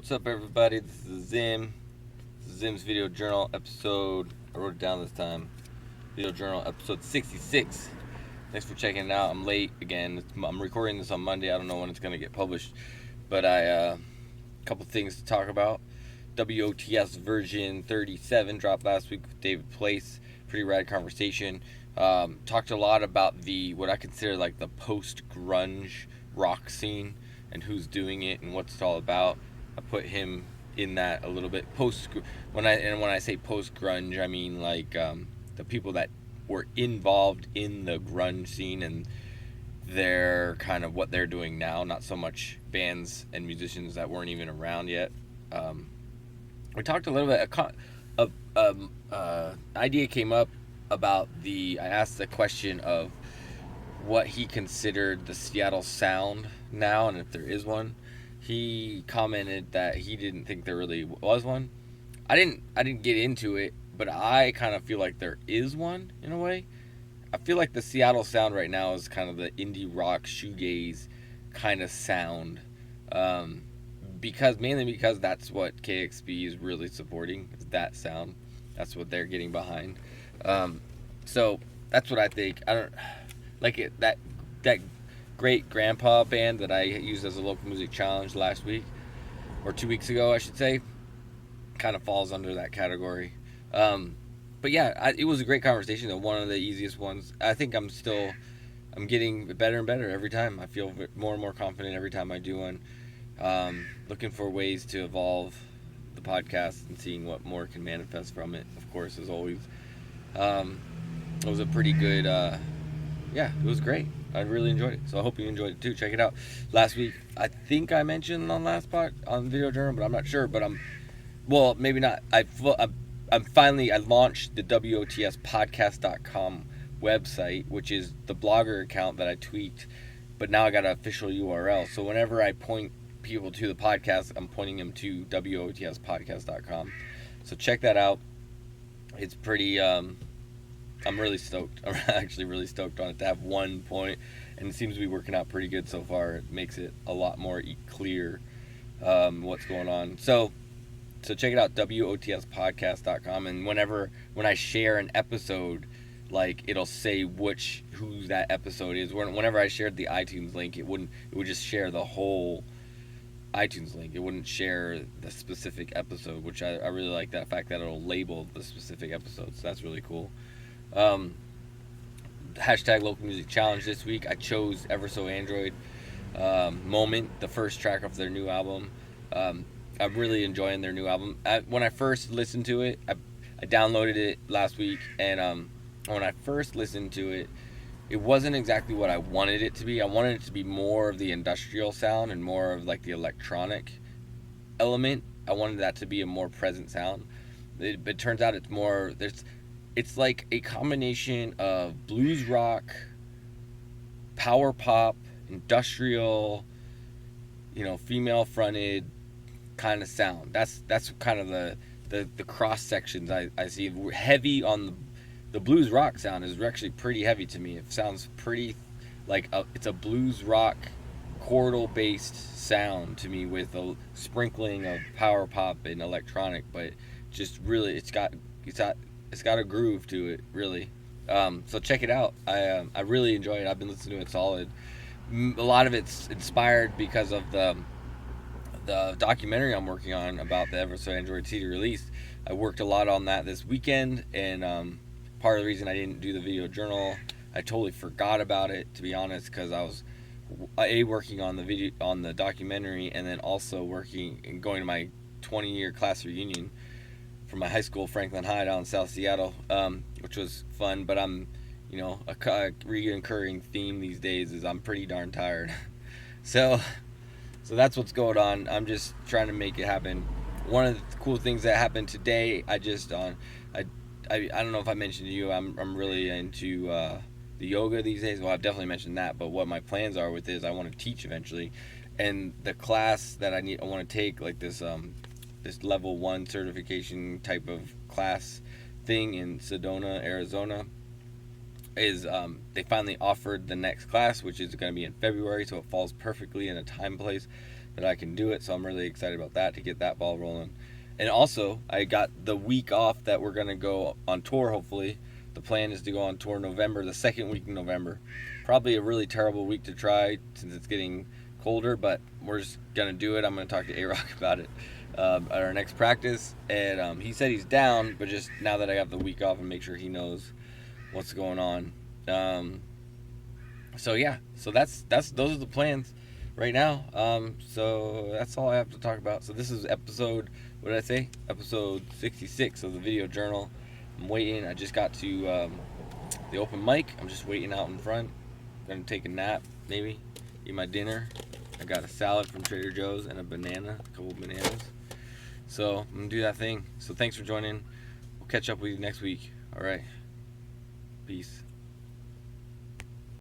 What's up, everybody? This is theZim's Video Journal episode. I wrote it down this time. Video Journal episode 66. Thanks for checking it out. I'm late again. I'm recording this on Monday. I don't know when it's going to get published, but a couple things to talk about. WOTS version 37 dropped last week with David Place. Pretty rad conversation. Talked a lot about what I consider like the post-grunge rock scene and who's doing it and what's it all about. I put him in that a little bit. When I say post grunge, I mean like the people that were involved in the grunge scene and they're kind of what they're doing now. Not so much bands and musicians that weren't even around yet. We talked a little bit. Idea came up about I asked the question of what he considered the Seattle sound now, and if there is one. He commented that he didn't think there really was one. I didn't get into it, but I kind of feel like there is one in a way. I feel like the Seattle sound right now is kind of the indie rock shoegaze kind of sound, mainly because that's what KXP is really supporting, is that sound. That's what they're getting behind. So that's what I think. I don't like it that great grandpa band that I used as a local music challenge last week, or 2 weeks ago I should say, kind of falls under that category. But yeah, it was a great conversation though, one of the easiest ones. I think I'm getting better and better every time. I feel more and more confident every time I do one. Looking for ways to evolve the podcast and seeing what more can manifest from it, of course, as always. It was a pretty good it was great. I really enjoyed it, so I hope you enjoyed it too. Check it out. Last week, I think I mentioned on Video Journal, but I'm not sure. But maybe not. I launched the WOTSpodcast.com website, which is the blogger account that I tweaked, but now I got an official URL. So whenever I point people to the podcast, I'm pointing them to WOTSpodcast.com. So check that out. It's pretty. I'm really stoked. I'm actually really stoked on it to have one point, and it seems to be working out pretty good so far. It makes it a lot more clear what's going on. So check it out, WOTSpodcast.com, and when I share an episode, like it'll say who that episode is. Whenever I shared the iTunes link, it would just share the whole iTunes link. It wouldn't share the specific episode, which I really like that fact that it'll label the specific episode. So that's really cool. Hashtag local music challenge this week. I chose Ever So Android Moment, the first track of their new album. I'm really enjoying their new album. When I first listened to it, I downloaded it last week, and when I first listened to it, it wasn't exactly what I wanted it to be. I wanted it to be more of the industrial sound and more of like the electronic element. I wanted that to be a more present sound. It turns out it's more it's like a combination of blues rock, power pop, industrial, female fronted kind of sound. That's kind of the cross sections I see. Heavy on the blues rock sound is actually pretty heavy to me. It sounds pretty like it's a blues rock chordal based sound to me, with a sprinkling of power pop and electronic, but just really it's got a groove to it, really. So check it out. I really enjoy it. I've been listening to it solid. A lot of it's inspired because of the documentary I'm working on about the Ever So Android CD release. I worked a lot on that this weekend, and part of the reason I didn't do the video journal, I totally forgot about it, to be honest, because I was working on the documentary, and then also working and going to my 20-year class reunion from my high school, Franklin High, down in South Seattle, which was fun. But I'm, a recurring theme these days is I'm pretty darn tired. So that's what's going on. I'm just trying to make it happen. One of the cool things that happened today, I don't know if I mentioned to you, I'm really into the yoga these days. Well, I've definitely mentioned that, but what my plans are with this, I want to teach eventually, and the class that I want to take, like this level 1 certification type of class thing in Sedona, Arizona, is they finally offered the next class, which is going to be in February, so it falls perfectly in a time place that I can do it. So I'm really excited about that, to get that ball rolling. And also, I got the week off that we're going to go on tour, hopefully. The plan is to go on tour November, the second week in November. Probably a really terrible week to try since it's getting colder, but we're just going to do it. I'm going to talk to Arcok about it at our next practice. And he said he's down, but just now that I have the week off, and make sure he knows what's going on. So yeah, so those are the plans right now. So that's all I have to talk about. So this is episode, what did I say? Episode 66 of the video journal. I'm waiting. I just got to the open mic. I'm just waiting out in front. Gonna take a nap, maybe eat my dinner. I got a salad from Trader Joe's and a couple of bananas. So I'm gonna do that thing. So thanks for joining. We'll catch up with you next week. All right. Peace.